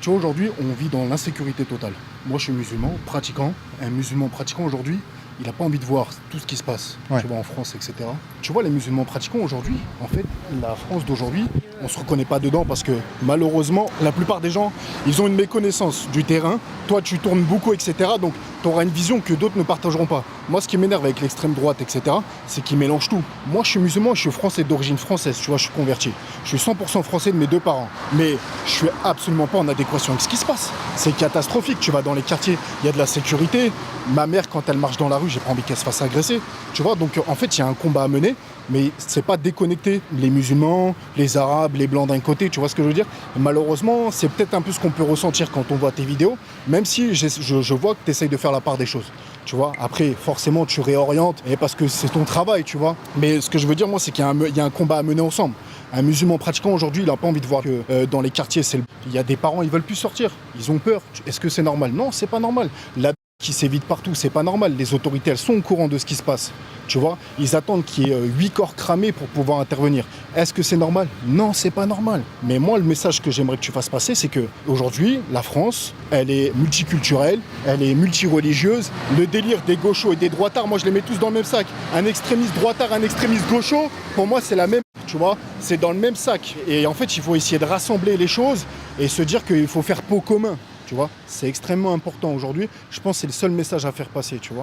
Tu vois, aujourd'hui, on vit dans l'insécurité totale. Moi, je suis musulman, pratiquant. Un musulman pratiquant, aujourd'hui, il n'a pas envie de voir tout ce qui se passe, Ouais. tu vois, en France, etc. Tu vois, les musulmans pratiquants, aujourd'hui, en fait, la France d'aujourd'hui, on ne se reconnaît pas dedans parce que, malheureusement, la plupart des gens, ils ont une méconnaissance du terrain. Toi, tu tournes beaucoup, etc. Donc, tu auras une vision que d'autres ne partageront pas. Moi, ce qui m'énerve avec l'extrême droite, etc., c'est qu'ils mélangent tout. Moi, je suis musulman, je suis français d'origine française, tu vois, je suis converti. Je suis 100% français de mes deux parents. Mais je suis absolument pas en adéquation avec ce qui se passe. C'est catastrophique. Tu vas dans les quartiers, il y a de la sécurité. Ma mère, quand elle marche dans la rue, j'ai pas envie qu'elle se fasse agresser. Tu vois, donc en fait, il y a un combat à mener, mais c'est pas déconnecter les musulmans, les arabes, les blancs d'un côté, tu vois ce que je veux dire? Et malheureusement, c'est peut-être un peu ce qu'on peut ressentir quand on voit tes vidéos, même si je vois que tu essayes de faire la part des choses. Tu vois, après, forcément, tu réorientes, et parce que c'est ton travail, tu vois. Mais ce que je veux dire, moi, c'est qu'il y a un combat à mener ensemble. Un musulman pratiquant, aujourd'hui, il n'a pas envie de voir que dans les quartiers, il y a des parents, ils veulent plus sortir. Ils ont peur. Est-ce que c'est normal? Non, c'est pas normal. La qui s'évite partout, c'est pas normal. Les autorités, elles sont au courant de ce qui se passe. Tu vois, ils attendent qu'il y ait 8 corps cramés pour pouvoir intervenir. Est-ce que c'est normal? Non, c'est pas normal. Mais moi, le message que j'aimerais que tu fasses passer, c'est que aujourd'hui, la France, elle est multiculturelle, elle est multireligieuse. Le délire des gauchos et des droitards, moi, je les mets tous dans le même sac. Un extrémiste droitard, un extrémiste gaucho, pour moi, c'est la même. Tu vois, c'est dans le même sac. Et en fait, il faut essayer de rassembler les choses et se dire qu'il faut faire pot commun. Tu vois, c'est extrêmement important aujourd'hui. Je pense que c'est le seul message à faire passer, tu vois.